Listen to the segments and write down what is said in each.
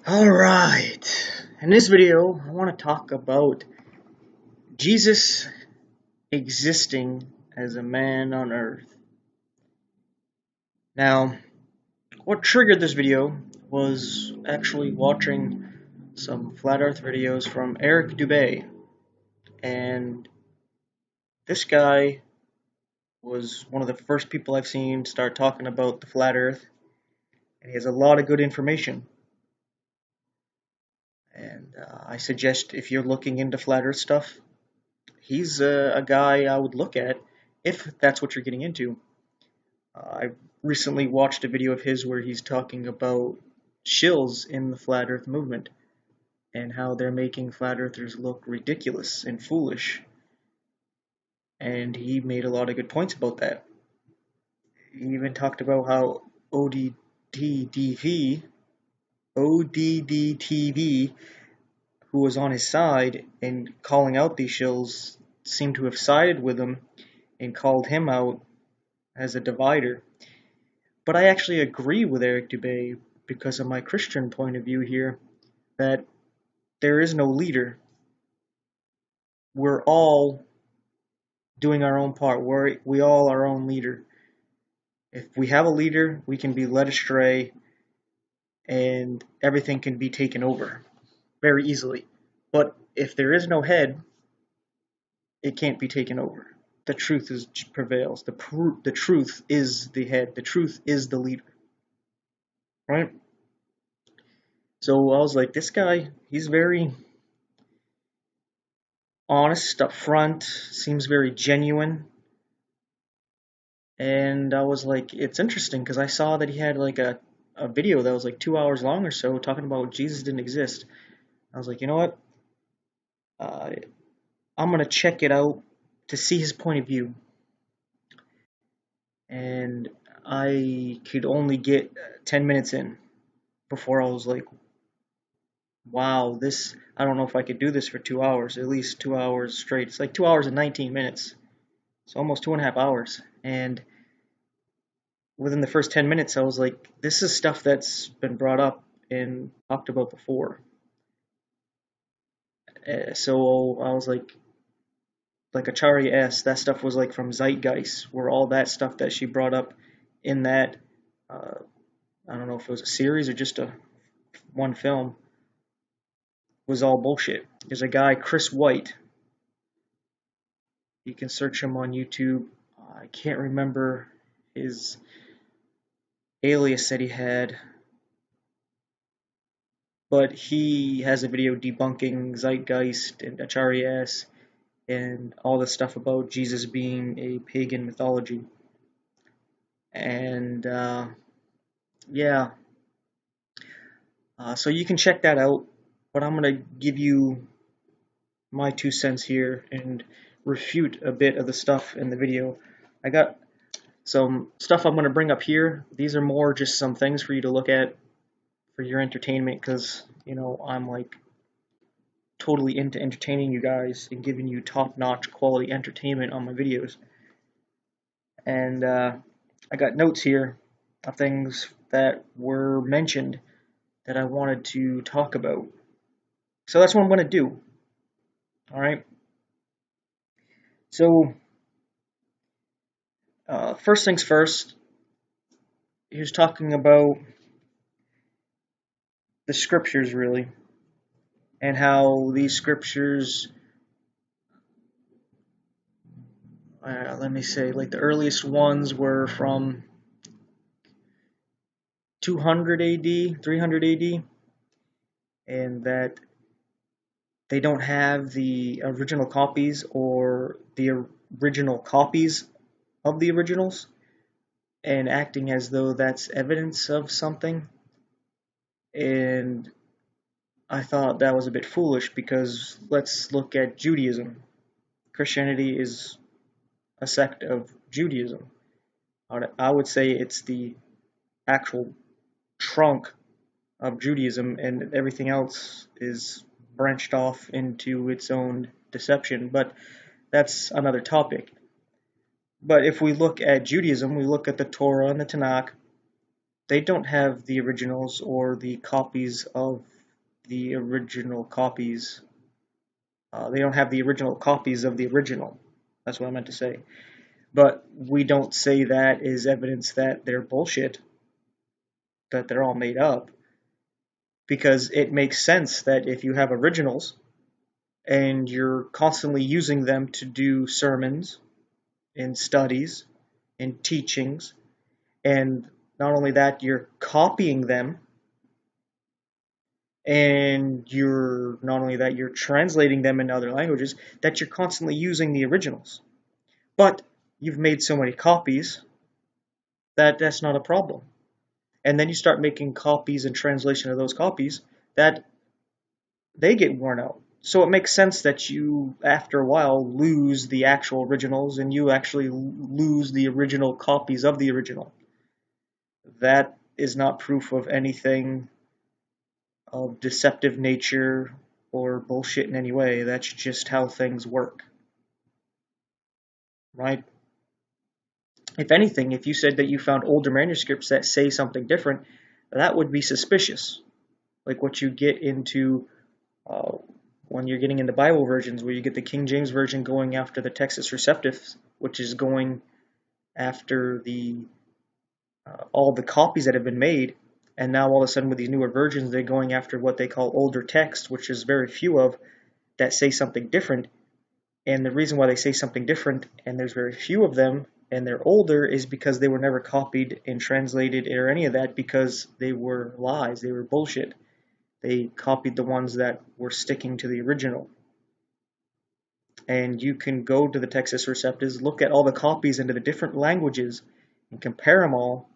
Alright, in this video I want to talk about Jesus existing as a man on earth. Now, what triggered this video was actually watching some flat earth videos from Eric Dubay, and this guy was one of the first people I've seen start talking about the flat earth, and he has a lot of good information. And I suggest if you're looking into flat earth stuff, he's a guy I would look at if that's what you're getting into. I recently watched a video of his where he's talking about shills in the flat earth movement and how they're making flat earthers look ridiculous and foolish. And he made a lot of good points about that. He even talked about how ODDTV, who was on his side and calling out these shills, seemed to have sided with him and called him out as a divider. But I actually agree with Eric Dubay because of my Christian point of view here, that there is no leader. We're all doing our own part. We all are our own leader. If we have a leader, we can be led astray and everything can be taken over very easily. But if there is no head, it can't be taken over. The truth prevails. The truth is the head. The truth is the leader. Right? So I was like, this guy, he's very honest up front, seems very genuine. And I was like, it's interesting because I saw that he had like a video that was like 2 hours long or so talking about Jesus didn't exist. I was like, you know what? I'm going to check it out to see his point of view. And I could only get 10 minutes in before I was like, wow, I don't know if I could do this for 2 hours, at least 2 hours straight. It's like 2 hours and 19 minutes. It's almost 2.5 hours. And within the first 10 minutes, I was like, this is stuff that's been brought up and talked about before. So I was like Acharya S., that stuff was like from Zeitgeist, where all that stuff that she brought up in that, I don't know if it was a series or just one film, was all bullshit. There's a guy, Chris White. You can search him on YouTube. I can't remember his alias that he had, but he has a video debunking Zeitgeist and Acharya S. and all this stuff about Jesus being a pagan mythology. And yeah, so you can check that out, but I'm going to give you my 2 cents here and refute a bit of the stuff in the video. I got some stuff I'm going to bring up here. These are more just some things for you to look at for your entertainment, because, you know, I'm like totally into entertaining you guys and giving you top-notch quality entertainment on my videos. And I got notes here of things that were mentioned that I wanted to talk about. So that's what I'm going to do. Alright? So, first things first, he was talking about the scriptures, really, and how these scriptures, let me say, like the earliest ones were from 200 AD, 300 AD, and that they don't have the original copies or the original copies of the originals, and acting as though that's evidence of something. And I thought that was a bit foolish, because let's look at Judaism. Christianity is a sect of Judaism. I would say it's the actual trunk of Judaism, and everything else is branched off into its own deception, but that's another topic. But if we look at Judaism, we look at the Torah and the Tanakh, they don't have the originals or the copies of the original copies. They don't have the original copies of the original. That's what I meant to say. But we don't say that is evidence that they're bullshit, that they're all made up, because it makes sense that if you have originals and you're constantly using them to do sermons and studies and teachings, and not only that, you're copying them, and you're not only that, you're translating them into other languages, that you're constantly using the originals. But you've made so many copies that that's not a problem. And then you start making copies and translation of those copies that they get worn out. So it makes sense that you, after a while, lose the actual originals and you actually lose the original copies of the original. That is not proof of anything of deceptive nature or bullshit in any way. That's just how things work. Right? If anything, if you said that you found older manuscripts that say something different, that would be suspicious. Like what you get into when you're getting into Bible versions, where you get the King James Version going after the Textus Receptus, which is going after the all the copies that have been made, and now all of a sudden with these newer versions, they're going after what they call older text, which is very few of, that say something different. And the reason why they say something different, and there's very few of them, and they're older, is because they were never copied and translated or any of that, because they were lies, they were bullshit. They copied the ones that were sticking to the original. And you can go to the Textus Receptus, look at all the copies into the different languages, and compare them all,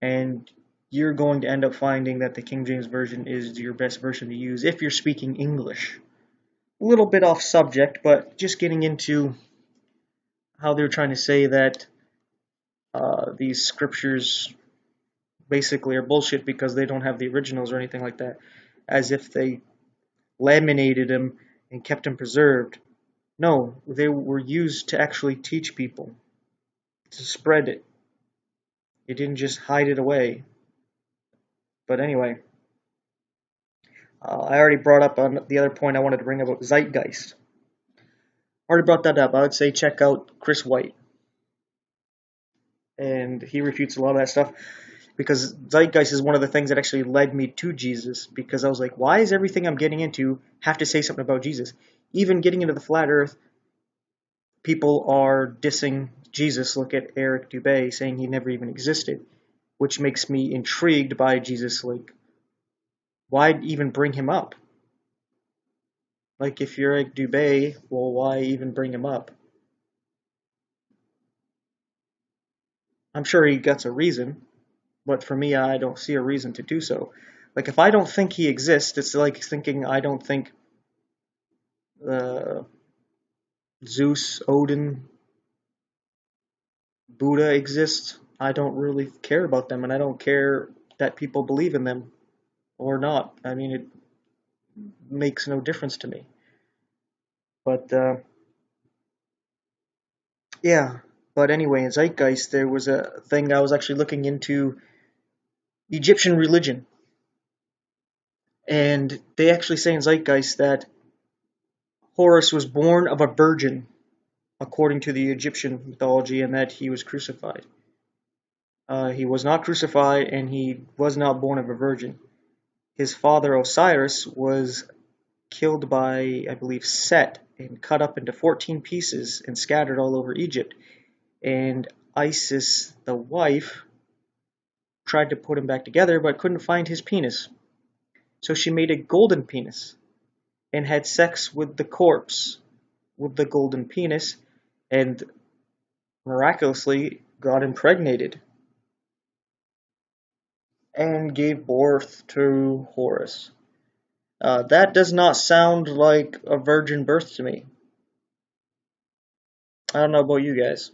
and you're going to end up finding that the King James Version is your best version to use if you're speaking English. A little bit off subject, but just getting into how they're trying to say that these scriptures basically are bullshit because they don't have the originals or anything like that, as if they laminated them and kept them preserved. No, they were used to actually teach people, to spread it. You didn't just hide it away. But anyway, I already brought up on the other point I wanted to bring up about Zeitgeist. Already brought that up. I would say check out Chris White. And he refutes a lot of that stuff, because Zeitgeist is one of the things that actually led me to Jesus, because I was like, why is everything I'm getting into have to say something about Jesus? Even getting into the flat earth, people are dissing Jesus. Look at Eric Dubay saying he never even existed, which makes me intrigued by Jesus. Like, why even bring him up? Like, if you're Eric Dubay, well, why even bring him up? I'm sure he gets a reason, but for me, I don't see a reason to do so. Like, if I don't think he exists, it's like thinking I don't think Zeus, Odin, Buddha exist. I don't really care about them, and I don't care that people believe in them or not. I mean, it makes no difference to me. But, yeah. But anyway, in Zeitgeist, there was a thing I was actually looking into Egyptian religion. And they actually say in Zeitgeist that Horus was born of a virgin, according to the Egyptian mythology, and that he was crucified. He was not crucified, and he was not born of a virgin. His father Osiris was killed by, I believe, Set, and cut up into 14 pieces and scattered all over Egypt. And Isis, the wife, tried to put him back together, but couldn't find his penis. So she made a golden penis and had sex with the corpse with the golden penis, and miraculously got impregnated and gave birth to Horus. That does not sound like a virgin birth to me. I don't know about you guys.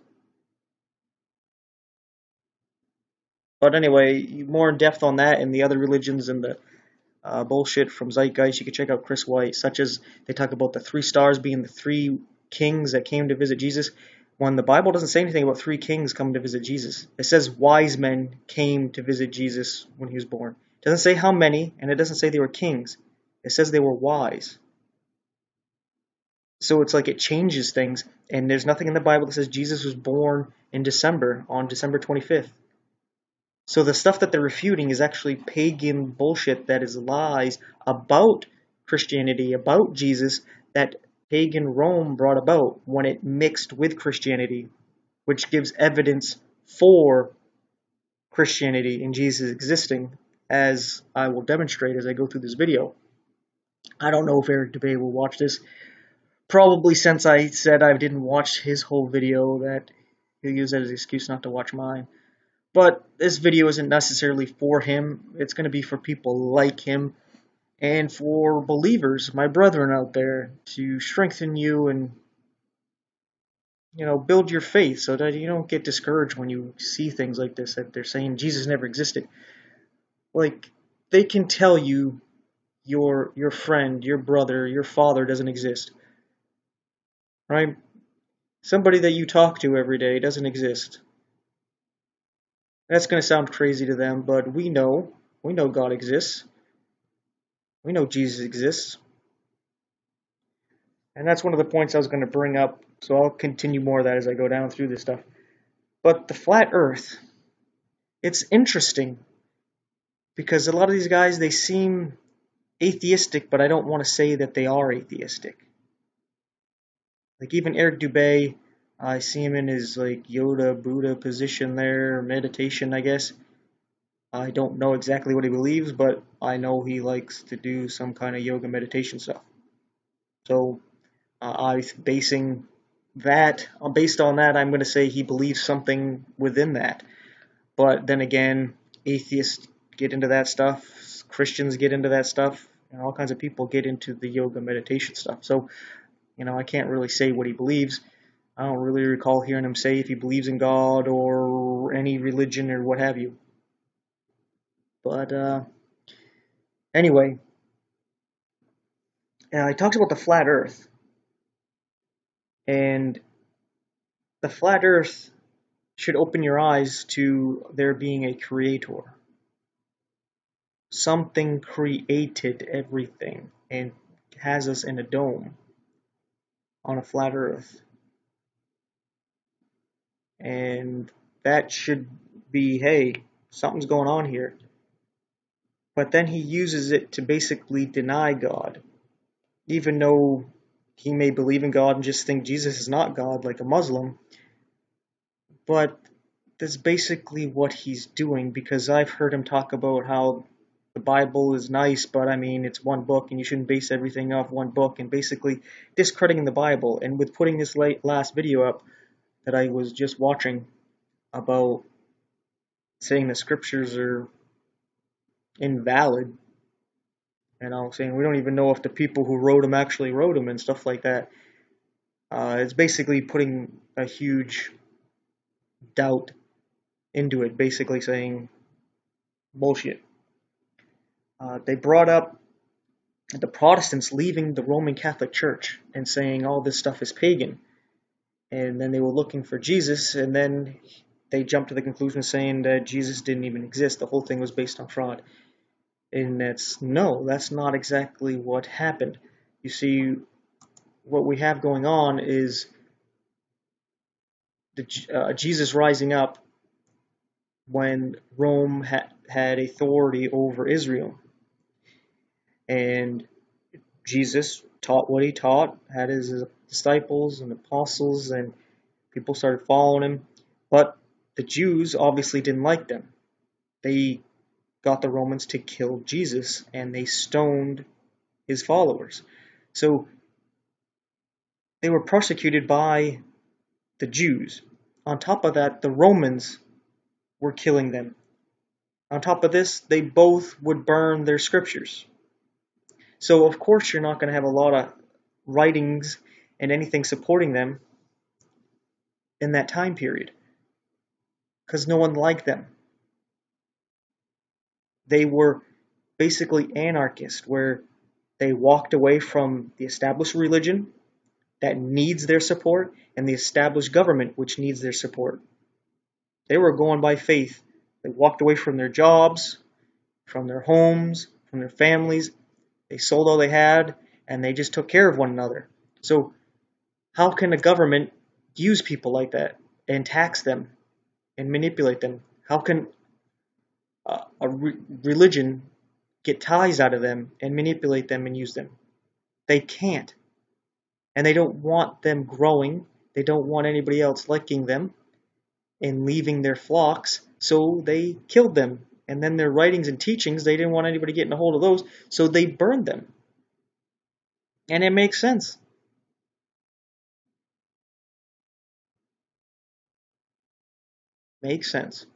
But anyway, more in depth on that and the other religions and the bullshit from Zeitgeist, you can check out Chris White, such as they talk about the 3 stars being the 3 kings that came to visit Jesus, when the Bible doesn't say anything about 3 kings coming to visit Jesus. It says wise men came to visit Jesus when he was born. It doesn't say how many, and it doesn't say they were kings. It says they were wise. So it's like it changes things, and there's nothing in the Bible that says Jesus was born in December, on December 25th. So the stuff that they're refuting is actually pagan bullshit that is lies about Christianity, about Jesus, that pagan Rome brought about when it mixed with Christianity, which gives evidence for Christianity and Jesus existing, as I will demonstrate as I go through this video. I don't know if Eric Dubay will watch this. Probably, since I said I didn't watch his whole video, that he'll use that as an excuse not to watch mine. But this video isn't necessarily for him. It's going to be for people like him and for believers, my brethren out there, to strengthen you and, build your faith so that you don't get discouraged when you see things like this, that they're saying Jesus never existed. Like, they can tell you your friend, your brother, your father doesn't exist. Right? Somebody that you talk to every day doesn't exist. That's going to sound crazy to them, but we know God exists. We know Jesus exists. And that's one of the points I was going to bring up, so I'll continue more of that as I go down through this stuff. But the flat earth, it's interesting, because a lot of these guys, they seem atheistic, but I don't want to say that they are atheistic. Like even Eric Dubay, I see him in his like Yoda, Buddha position there, meditation, I guess. I don't know exactly what he believes, but I know he likes to do some kind of yoga meditation stuff. So based on that, I'm going to say he believes something within that. But then again, atheists get into that stuff, Christians get into that stuff, and all kinds of people get into the yoga meditation stuff. So, I can't really say what he believes. I don't really recall hearing him say if he believes in God or any religion or what have you. But anyway, he talks about the flat earth. And the flat earth should open your eyes to there being a creator. Something created everything and has us in a dome on a flat earth. And that should be, hey, something's going on here. But then he uses it to basically deny God. Even though he may believe in God and just think Jesus is not God, like a Muslim. But that's basically what he's doing, because I've heard him talk about how the Bible is nice, but I mean, it's one book and you shouldn't base everything off one book, and basically discrediting the Bible. And with putting this last video up that I was just watching about saying the scriptures are invalid, and I was saying we don't even know if the people who wrote them actually wrote them and stuff like that. It's basically putting a huge doubt into it, basically saying bullshit. They brought up the Protestants leaving the Roman Catholic Church and saying all this stuff is pagan. And then they were looking for Jesus, and then they jumped to the conclusion saying that Jesus didn't even exist. The whole thing was based on fraud. And that's not exactly what happened. You see, what we have going on is Jesus rising up when Rome had authority over Israel. And Jesus taught what he taught, had his disciples and apostles, and people started following him. But the Jews obviously didn't like them. They got the Romans to kill Jesus, and they stoned his followers. So they were persecuted by the Jews. On top of that, the Romans were killing them. On top of this, they both would burn their scriptures. So of course you're not going to have a lot of writings and anything supporting them in that time period, because no one liked them. They were basically anarchists, where they walked away from the established religion that needs their support and the established government which needs their support. They were going by faith. They walked away from their jobs, from their homes, from their families. They sold all they had, and they just took care of one another. So how can a government use people like that and tax them and manipulate them? How can religion get ties out of them and manipulate them and use them? They can't. And they don't want them growing. They don't want anybody else liking them and leaving their flocks, so they killed them. And then their writings and teachings, they didn't want anybody getting a hold of those, so they burned them. And it makes sense. Makes sense.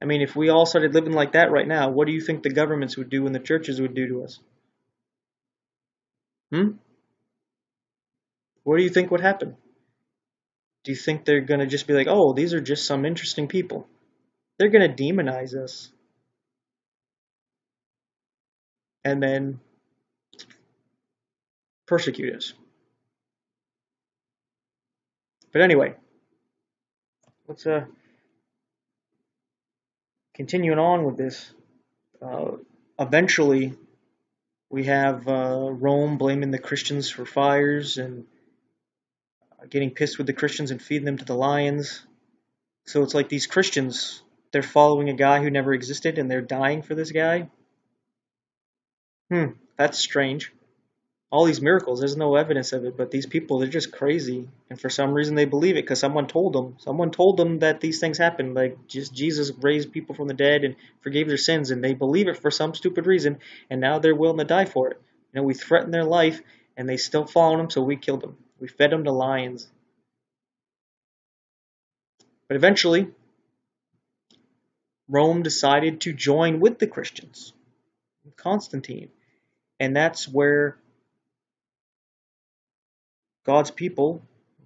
I mean, if we all started living like that right now, what do you think the governments would do and the churches would do to us? Hmm? What do you think would happen? Do you think they're going to just be like, oh, these are just some interesting people? They're going to demonize us and then persecute us. But anyway, let's continuing on with this. Uh, Eventually, we have Rome blaming the Christians for fires and getting pissed with the Christians and feeding them to the lions. So it's like these Christians, they're following a guy who never existed and they're dying for this guy. That's strange. All these miracles, there's no evidence of it, but these people, they're just crazy. And for some reason they believe it because someone told them. Someone told them that these things happen. Like, just Jesus raised people from the dead and forgave their sins, and they believe it for some stupid reason, and now they're willing to die for it. You know, we threatened their life, and they still followed them, so we killed them. We fed them to lions. But eventually, Rome decided to join with the Christians, with Constantine. And that's where God's people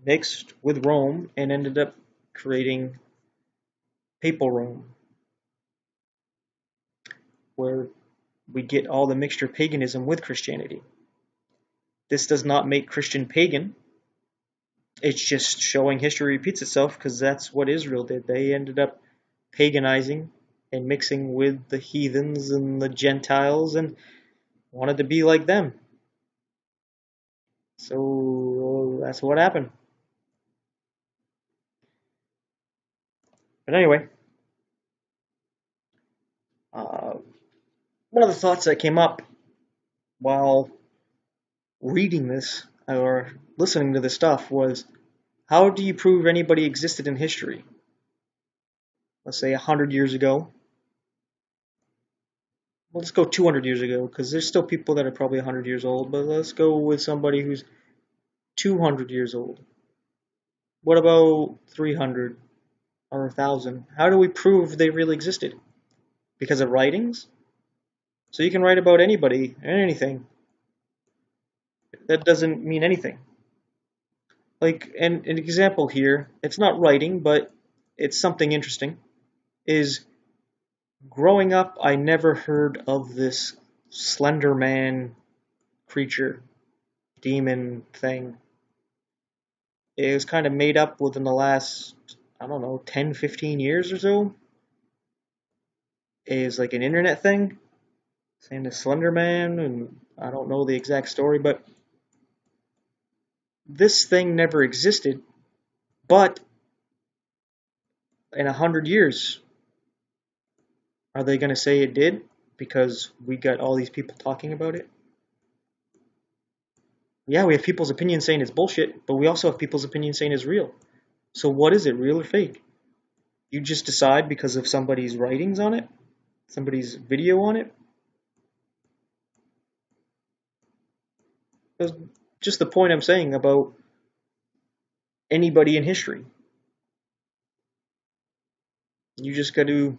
mixed with Rome and ended up creating Papal Rome, where we get all the mixture of paganism with Christianity. This does not make Christian pagan. It's just showing history repeats itself because that's what Israel did. They ended up paganizing and mixing with the heathens and the Gentiles and wanted to be like them. So that's what happened. But anyway, one of the thoughts that came up while reading this or listening to this stuff was, how do you prove anybody existed in history? Let's say 100 years ago. Well, let's go 200 years ago, because there's still people that are probably 100 years old, but let's go with somebody who's 200 years old. What about 300 or 1,000? How do we prove they really existed? Because of writings? So you can write about anybody and anything. That doesn't mean anything. Like, an example here, it's not writing, but it's something interesting, is growing up, I never heard of this Slender Man creature, demon thing. It was kind of made up within the last, I don't know, 10, 15 years or so. It is like an internet thing, saying the Slender Man, and I don't know the exact story, but this thing never existed, but in 100 years, are they going to say it did because we got all these people talking about it? Yeah, we have people's opinion saying it's bullshit, but we also have people's opinion saying it's real. So what is it, real or fake? You just decide because of somebody's writings on it, somebody's video on it. That's just the point I'm saying about anybody in history. You just got to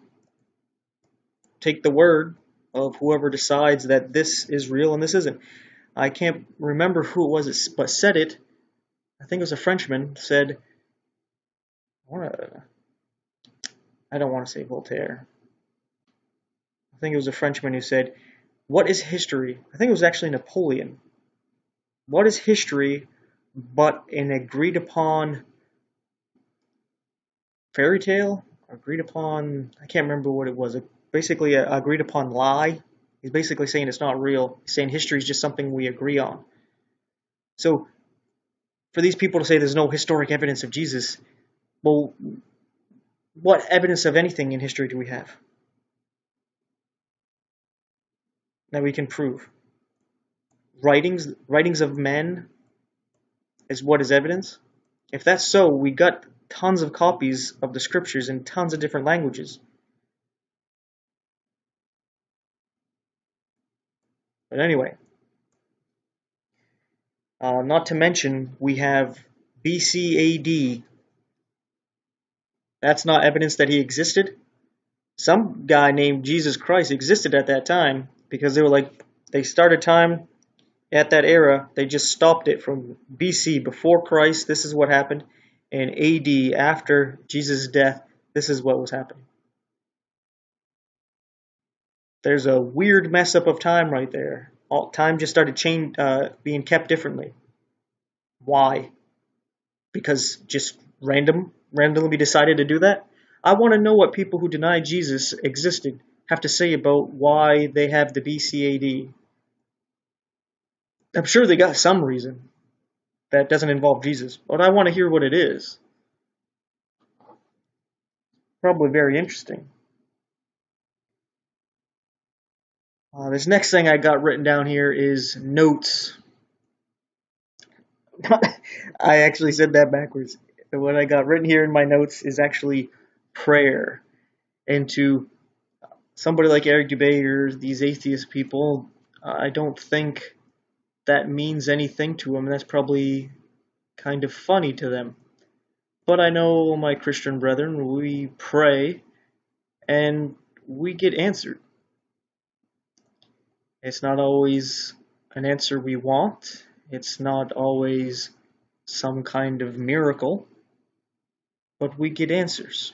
take the word of whoever decides that this is real and this isn't. I can't remember who it was but said it. I think it was a Frenchman said, I don't want to say Voltaire. I think it was a Frenchman who said, what is history? I think it was actually Napoleon. What is history but an agreed upon fairy tale? Agreed upon, I can't remember what it was. Basically, an agreed upon lie He's basically saying it's not real. He's saying history is just something we agree on. So for these people to say there's no historic evidence of Jesus, well, what evidence of anything in history do we have that we can prove? Writings of men is what is evidence? If that's so, we got tons of copies of the scriptures in tons of different languages. But anyway, not to mention we have BC AD. That's not evidence that he existed. Some guy named Jesus Christ existed at that time because they started time at that era. They just stopped it from BC, before Christ. This is what happened. And AD, after Jesus' death, this is what was happening. There's a weird mess up of time right there. Time just started being kept differently. Why? Because just randomly decided to do that? I want to know what people who deny Jesus existed have to say about why they have the BC AD. I'm sure they got some reason that doesn't involve Jesus, but I want to hear what it is. Probably very interesting. This next thing I got written down here is notes. I actually said that backwards. What I got written here in my notes is actually prayer. And to somebody like Eric Dubay or these atheist people, I don't think that means anything to them. That's probably kind of funny to them. But I know my Christian brethren, we pray and we get answered. It's not always an answer we want. It's not always some kind of miracle, but we get answers.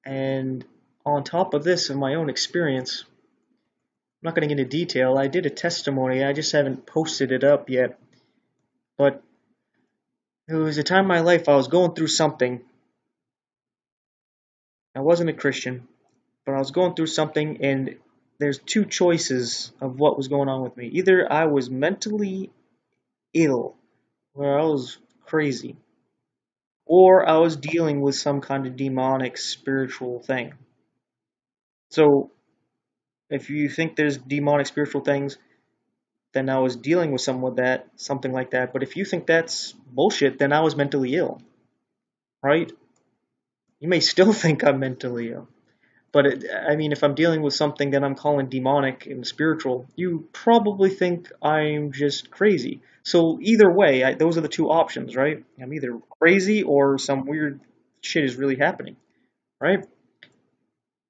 And on top of this, in my own experience, I'm not going to get into detail. I did a testimony. I just haven't posted it up yet. But it was a time in my life I was going through something. I wasn't a Christian, but I was going through something, and there's two choices of what was going on with me. Either I was mentally ill, where I was crazy, or I was dealing with some kind of demonic spiritual thing. So if you think there's demonic spiritual things, then I was dealing with something like that. But if you think that's bullshit, then I was mentally ill, right? You may still think I'm mentally ill. But if I'm dealing with something that I'm calling demonic and spiritual, you probably think I'm just crazy. So either way, those are the two options, right? I'm either crazy or some weird shit is really happening, right?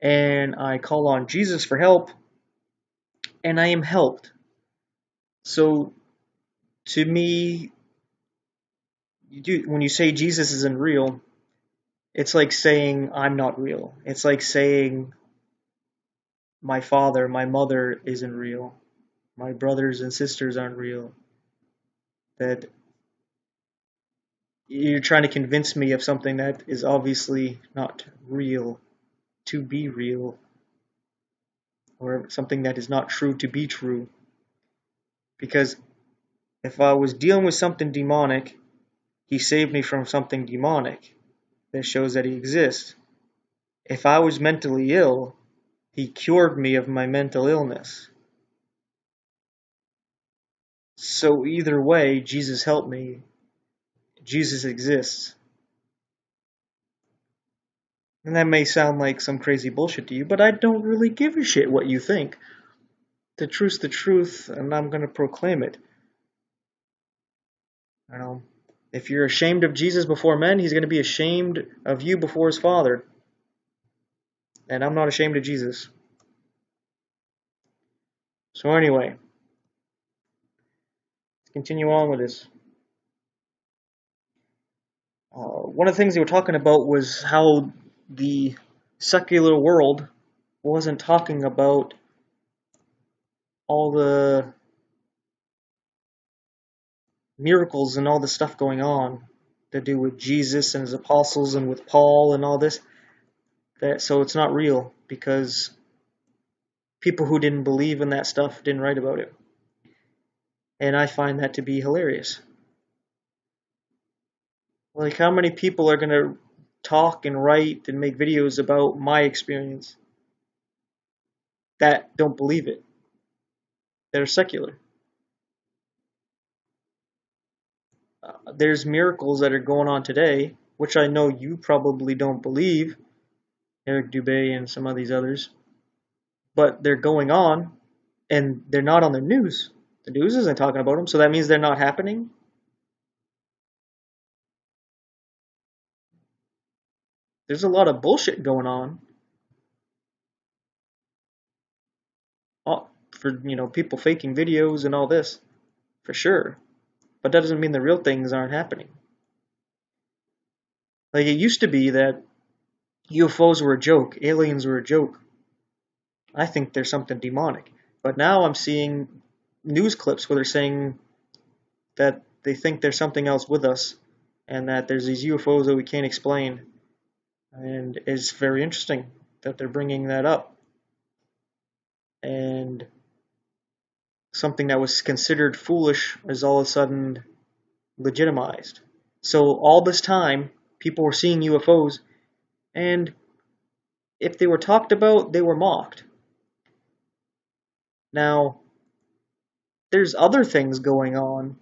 And I call on Jesus for help, and I am helped. So to me, when you say Jesus isn't real, it's like saying I'm not real. It's like saying my father, my mother isn't real. My brothers and sisters aren't real. That you're trying to convince me of something that is obviously not real to be real, or something that is not true to be true. Because if I was dealing with something demonic, he saved me from something demonic. That shows that he exists. If I was mentally ill, he cured me of my mental illness. So either way, Jesus helped me. Jesus exists. And that may sound like some crazy bullshit to you, but I don't really give a shit what you think. The truth's the truth, and I'm going to proclaim it. If you're ashamed of Jesus before men, he's going to be ashamed of you before his Father. And I'm not ashamed of Jesus. So anyway, let's continue on with this. One of the things they were talking about was how the secular world wasn't talking about all the miracles and all the stuff going on to do with Jesus and his apostles and with Paul and all this. So it's not real because people who didn't believe in that stuff didn't write about it. And I find that to be hilarious. Like, how many people are going to talk and write and make videos about my experience that don't believe it, that are secular? There's miracles that are going on today, which I know you probably don't believe, Eric Dubé and some of these others, but they're going on and they're not on the news. The news isn't talking about them, so that means they're not happening. There's a lot of bullshit going on for people faking videos and all this, for sure. But that doesn't mean the real things aren't happening. Like, it used to be that UFOs were a joke, aliens were a joke. I think there's something demonic. But now I'm seeing news clips where they're saying that they think there's something else with us and that there's these UFOs that we can't explain. And it's very interesting that they're bringing that up. And something that was considered foolish is all of a sudden legitimized. So all this time, people were seeing UFOs, and if they were talked about, they were mocked. Now, there's other things going on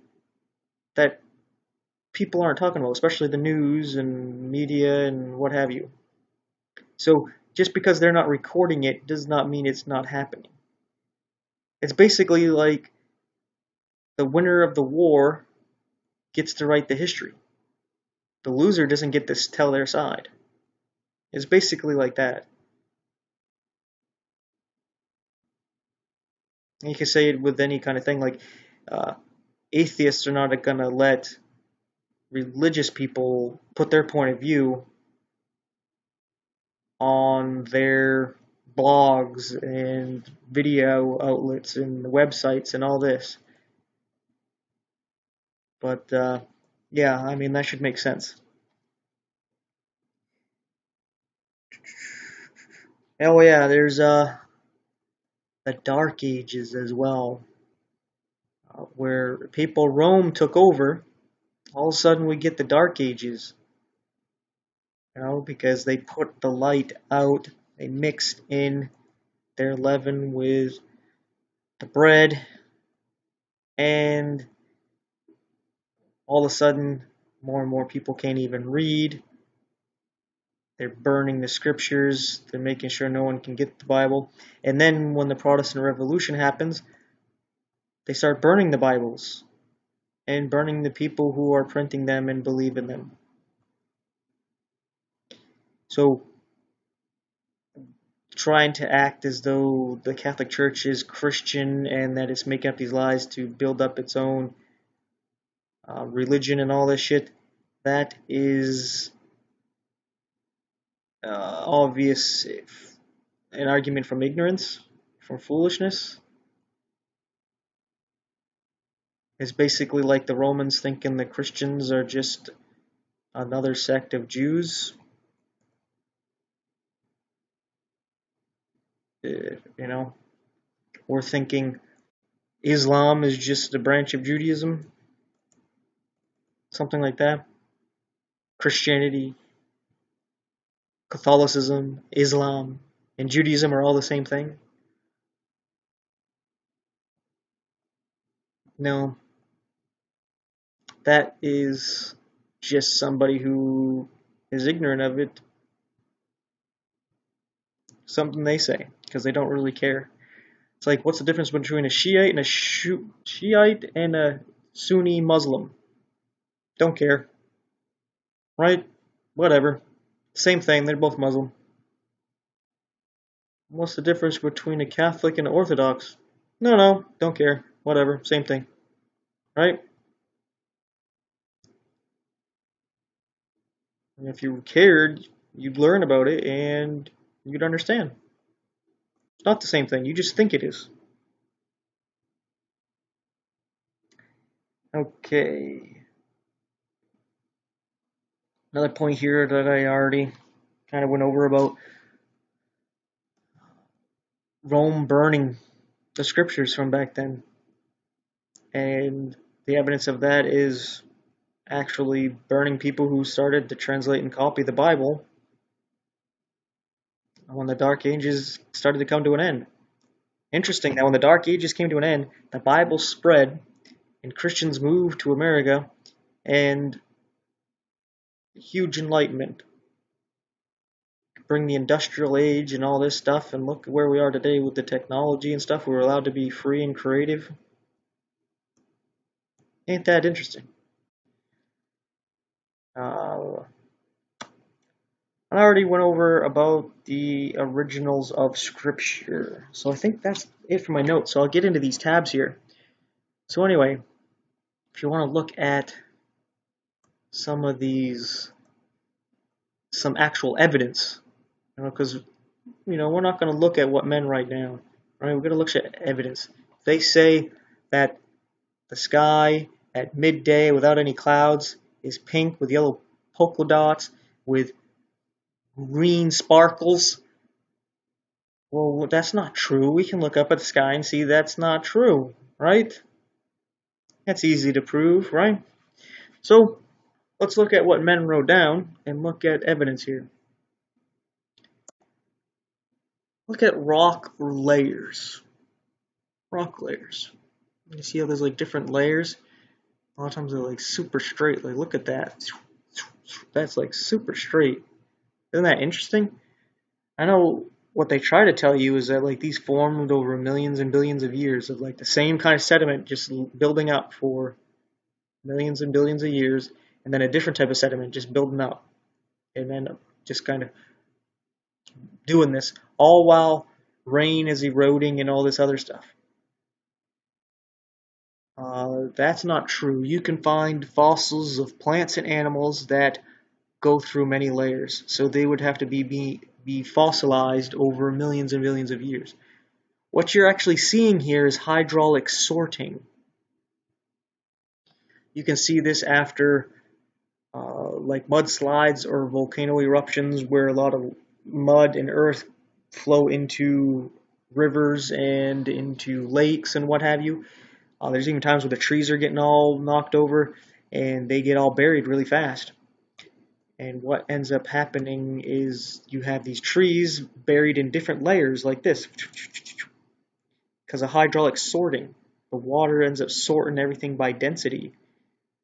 that people aren't talking about, especially the news and media and what have you. So just because they're not recording it does not mean it's not happening. It's basically like the winner of the war gets to write the history. The loser doesn't get to tell their side. It's basically like that. And you can say it with any kind of thing, like atheists are not going to let religious people put their point of view on their blogs and video outlets and websites and all this. But yeah, I mean, that should make sense. Oh yeah, there's the Dark Ages as well, where papal Rome took over. All of a sudden we get the Dark Ages, because they put the light out, they mixed in their leaven with the bread, and all of a sudden more and more people can't even read. They're burning the scriptures, they're making sure no one can get the Bible. And then when the Protestant Revolution happens, they start burning the Bibles and burning the people who are printing them and believe in them. So trying to act as though the Catholic Church is Christian and that it's making up these lies to build up its own religion and all this shit, that is obvious an argument from ignorance, from foolishness. It's basically like the Romans thinking the Christians are just another sect of Jews. Or thinking Islam is just a branch of Judaism. Something like that. Christianity, Catholicism, Islam, and Judaism are all the same thing. No. That is just somebody who is ignorant of it. Something they say, because they don't really care. It's like, what's the difference between a Shiite and a Sunni Muslim? Don't care. Right? Whatever. Same thing, they're both Muslim. What's the difference between a Catholic and an Orthodox? No, don't care. Whatever, same thing. Right? And if you cared, you'd learn about it and you'd understand. It's not the same thing, you just think it is. Okay. Another point here that I already kind of went over about Rome burning the scriptures from back then. And the evidence of that is actually burning people who started to translate and copy the Bible when the Dark Ages started to come to an end. Interesting that when the Dark Ages came to an end, the Bible spread and Christians moved to America and huge enlightenment. Bring the industrial age and all this stuff, and look where we are today with the technology and stuff. We're allowed to be free and creative. Ain't that interesting? I already went over about the originals of Scripture, so I think that's it for my notes. So I'll get into these tabs here. So anyway, if you want to look at some of these, some actual evidence, because we're not going to look at what men write down, right? We're going to look at evidence. They say that the sky at midday without any clouds is pink with yellow polka dots with green sparkles. Well, that's not true. We can look up at the sky and see that's not true, right? That's easy to prove, right? So let's look at what men wrote down and look at evidence here. Look at rock layers. Rock layers. You see how there's like different layers? A lot of times they're like super straight. Like, look at that. That's like super straight. Isn't that interesting? I know what they try to tell you is that like these formed over millions and billions of years of like the same kind of sediment just building up for millions and billions of years, and then a different type of sediment just building up, and then just kind of doing this all while rain is eroding and all this other stuff. That's not true. You can find fossils of plants and animals that go through many layers, so they would have to be fossilized over millions and millions of years. What you're actually seeing here is hydraulic sorting. You can see this after like mudslides or volcano eruptions where a lot of mud and earth flow into rivers and into lakes and what have you. There's even times where the trees are getting all knocked over and they get all buried really fast. And what ends up happening is you have these trees buried in different layers like this because of hydraulic sorting. The water ends up sorting everything by density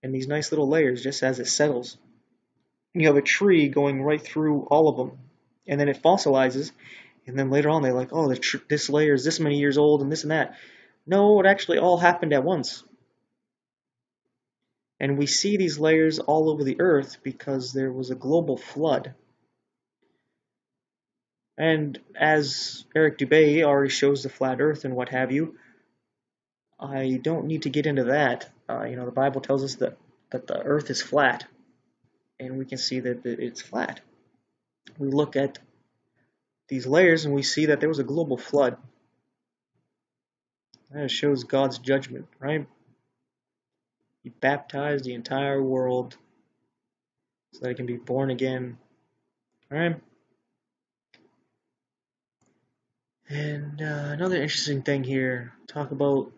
in these nice little layers just as it settles. You have a tree going right through all of them, and then it fossilizes, and then later on they're like, oh, this layer is this many years old and this and that. No, it actually all happened at once. And we see these layers all over the earth because there was a global flood. And as Eric Dubay already shows the flat earth and what have you, I don't need to get into that. The Bible tells us that the earth is flat, and we can see that it's flat. We look at these layers and we see that there was a global flood. That shows God's judgment, right? He baptized the entire world so that it can be born again, right? And another interesting thing here, talk about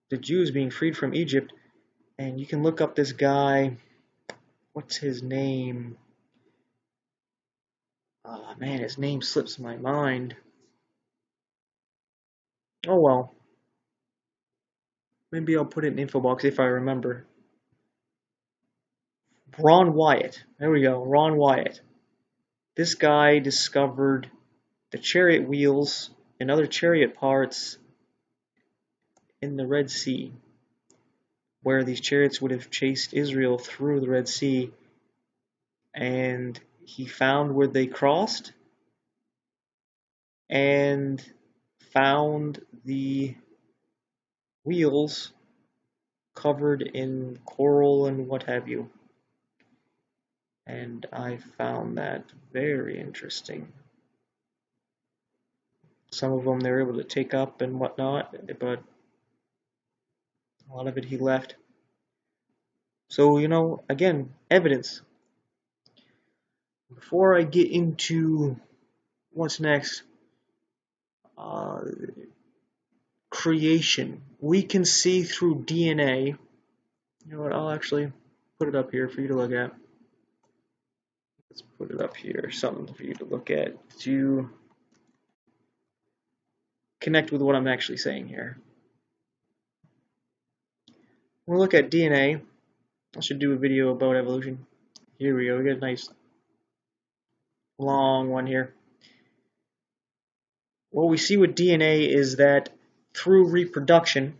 the Jews being freed from Egypt, and you can look up this guy, what's his name? Oh man, his name slips my mind. Oh well. Maybe I'll put it in the info box if I remember. Ron Wyatt. There we go, Ron Wyatt. This guy discovered the chariot wheels and other chariot parts in the Red Sea, where these chariots would have chased Israel through the Red Sea, and he found where they crossed and found the wheels covered in coral and what have you. And I found that very interesting. Some of them they were able to take up and whatnot, but a lot of it he left. So, again, evidence. Before I get into what's next, uh, creation. We can see through DNA. You know what? I'll actually put it up here for you to look at. Let's put it up here, something for you to look at to connect with what I'm actually saying here. We'll look at DNA. I should do a video about evolution. Here we go. We got a nice long one here. What we see with DNA is that through reproduction,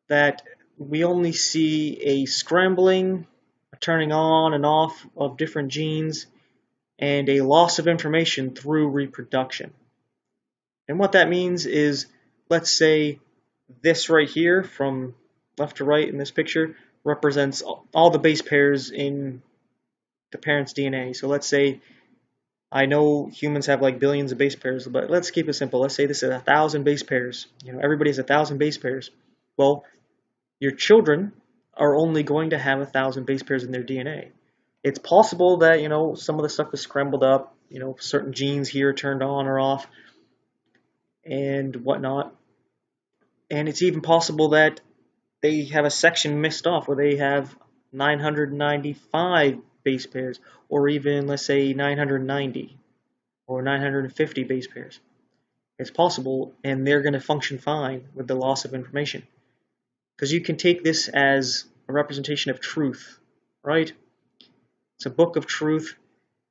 that we only see a scrambling, a turning on and off of different genes, and a loss of information through reproduction. And what that means is, let's say this right here, from left to right in this picture, represents all the base pairs in the parent's DNA. So let's say, I know humans have like billions of base pairs, but let's keep it simple. Let's say this is 1,000 base pairs. You know, everybody has 1,000 base pairs. Well, your children are only going to have 1,000 base pairs in their DNA. It's possible that, you know, some of the stuff is scrambled up, you know, certain genes here turned on or off and whatnot. And it's even possible that they have a section missed off where they have 995 base pairs, or even, let's say, 990 or 950 base pairs. It's possible, and they're going to function fine with the loss of information. Because you can take this as a representation of truth, right? It's a book of truth,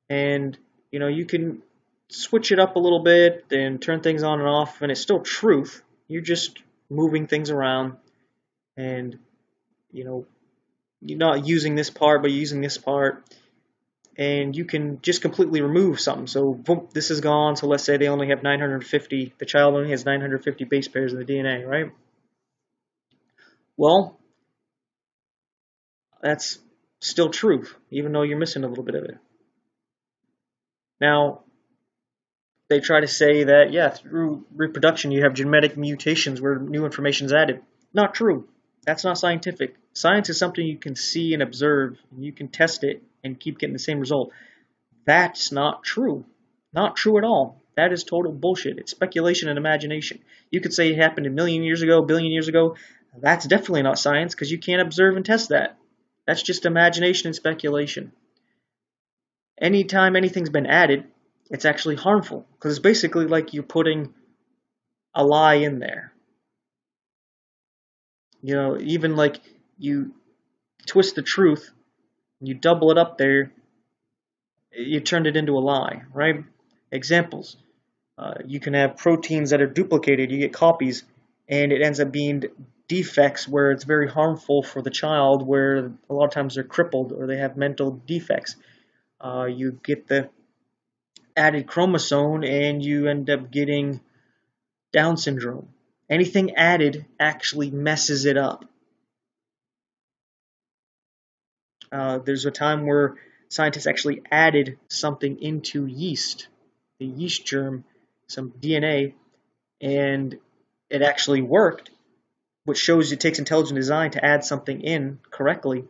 and you know, you can switch it up a little bit and turn things on and off, and it's still truth. You're just moving things around, and you know, you're not using this part, but you're using this part, and you can just completely remove something. So boom, this is gone. So let's say they only have 950. The child only has 950 base pairs in the DNA, right? Well, that's still truth, even though you're missing a little bit of it. Now, they try to say that, yeah, through reproduction you have genetic mutations where new information is added. Not true. That's not scientific. Science is something you can see and observe, and you can test it and keep getting the same result. That's not true. Not true at all. That is total bullshit. It's speculation and imagination. You could say it happened a million years ago, a billion years ago. That's definitely not science because you can't observe and test that. That's just imagination and speculation. Anytime anything's been added, it's actually harmful because it's basically like you're putting a lie in there. You know, even like you twist the truth, you double it up there, you turned it into a lie, right? Examples. You can have proteins that are duplicated, you get copies, and it ends up being defects where it's very harmful for the child, where a lot of times they're crippled or they have mental defects. You get the added chromosome and you end up getting Down syndrome. Anything added actually messes it up. There's a time where scientists actually added something into yeast, the yeast germ, some DNA, and it actually worked, which shows it takes intelligent design to add something in correctly.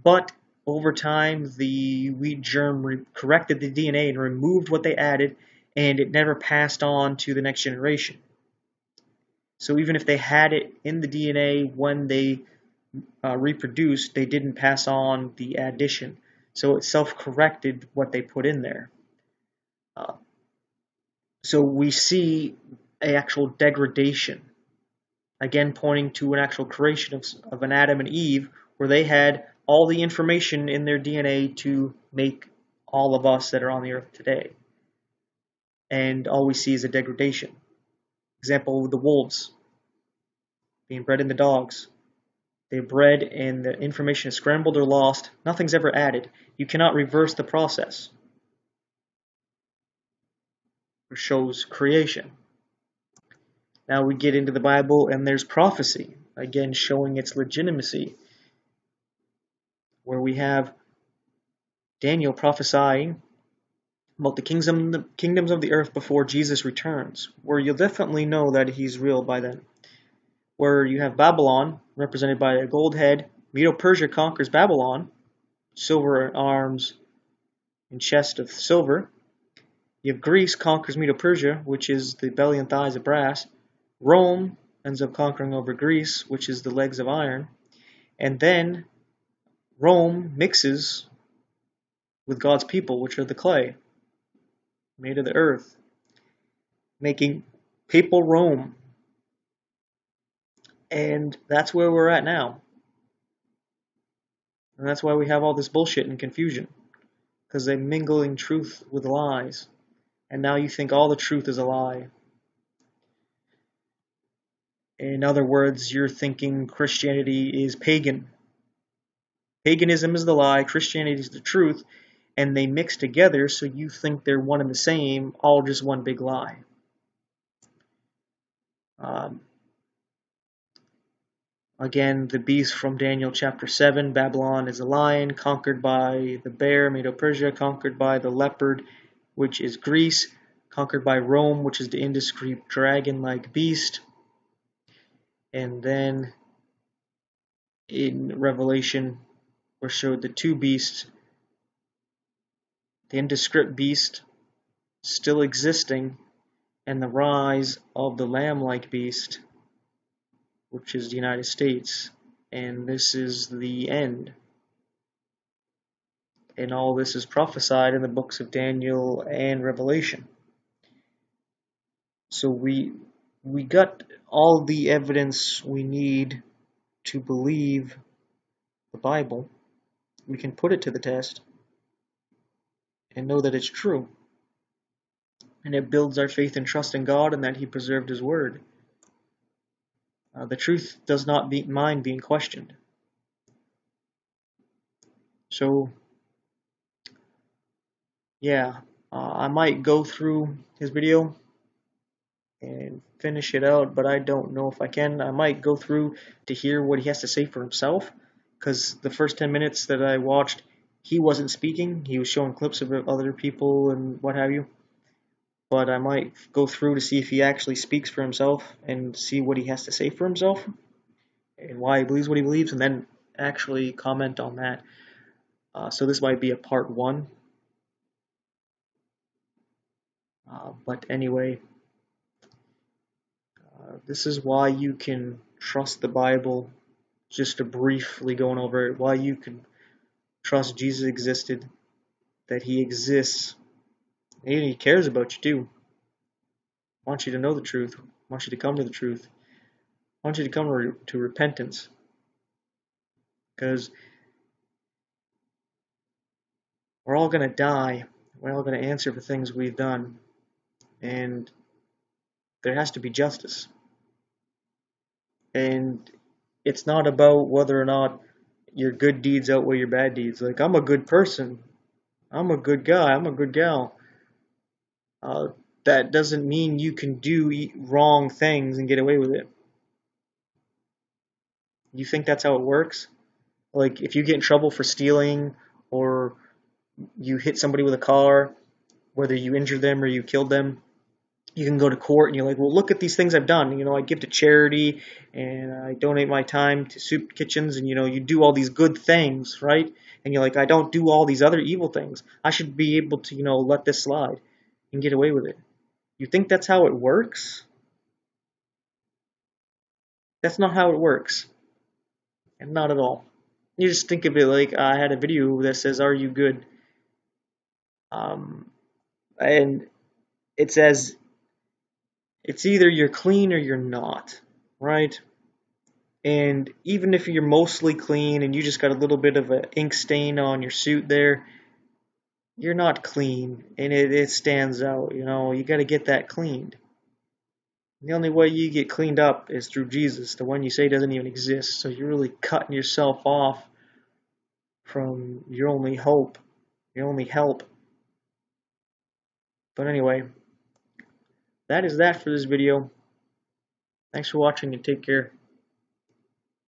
But over time, the wheat germ corrected the DNA and removed what they added, and it never passed on to the next generation. So even if they had it in the DNA when they reproduced, they didn't pass on the addition. So it self-corrected what they put in there. So we see an actual degradation, again pointing to an actual creation of an Adam and Eve, where they had all the information in their DNA to make all of us that are on the earth today. And all we see is a degradation. Example, the wolves being bred in the dogs. They're bred and the information is scrambled or lost. Nothing's ever added. You cannot reverse the process. It shows creation. Now we get into the Bible and there's prophecy, again showing its legitimacy, where we have Daniel prophesying about the kingdoms of the earth before Jesus returns, where you'll definitely know that he's real by then. Where you have Babylon, represented by a gold head. Medo-Persia conquers Babylon, silver arms and chest of silver. You have Greece conquers Medo-Persia, which is the belly and thighs of brass. Rome ends up conquering over Greece, which is the legs of iron. And then Rome mixes with God's people, which are the clay, made of the earth, making papal Rome. And that's where we're at now. And that's why we have all this bullshit and confusion. Because they're mingling truth with lies. And now you think all the truth is a lie. In other words, you're thinking Christianity is pagan. Paganism is the lie, Christianity is the truth, and they mix together so you think they're one and the same, all just one big lie. Again, the beast from Daniel chapter 7, Babylon is a lion, conquered by the bear, Medo-Persia, conquered by the leopard, which is Greece, conquered by Rome, which is the indiscreet dragon-like beast. And then in Revelation, we're showed the two beasts, the indescript beast still existing, and the rise of the lamb-like beast, which is the United States. And this is the end. And all this is prophesied in the books of Daniel and Revelation. So we got all the evidence we need to believe the Bible. We can put it to the test and know that it's true. And it builds our faith and trust in God and that He preserved His word. The truth does not mind being questioned. So, yeah, I might go through his video and finish it out, but I don't know if I can. I might go through to hear what he has to say for himself, because the first 10 minutes that I watched, he wasn't speaking. He was showing clips of other people and what have you. But I might go through to see if he actually speaks for himself and see what he has to say for himself and why he believes what he believes, and then actually comment on that. So this might be a part 1. But anyway, this is why you can trust the Bible. Just to briefly going over it, why you can trust Jesus existed, that He exists, and He cares about you too. I want you to know the truth. I want you to come to the truth. I want you to come to repentance. Because we're all going to die. We're all going to answer for things we've done. And there has to be justice. And it's not about whether or not your good deeds outweigh your bad deeds. Like, I'm a good person. I'm a good guy. I'm a good gal. That doesn't mean you can do wrong things and get away with it. You think that's how it works? Like, if you get in trouble for stealing, or you hit somebody with a car, whether you injured them or you killed them, you can go to court and you're like, well, look at these things I've done. You know, I give to charity and I donate my time to soup kitchens, and, you know, you do all these good things, right? And you're like, I don't do all these other evil things. I should be able to, you know, let this slide and get away with it. You think that's how it works? That's not how it works. And not at all. You just think of it like, I had a video that says, are you good? And it says, it's either you're clean or you're not, right? And even if you're mostly clean and you just got a little bit of an ink stain on your suit there, you're not clean, and it stands out. You know, you got to get that cleaned. The only way you get cleaned up is through Jesus, the one you say doesn't even exist. So you're really cutting yourself off from your only hope, your only help. But anyway, that is that for this video. Thanks for watching and take care.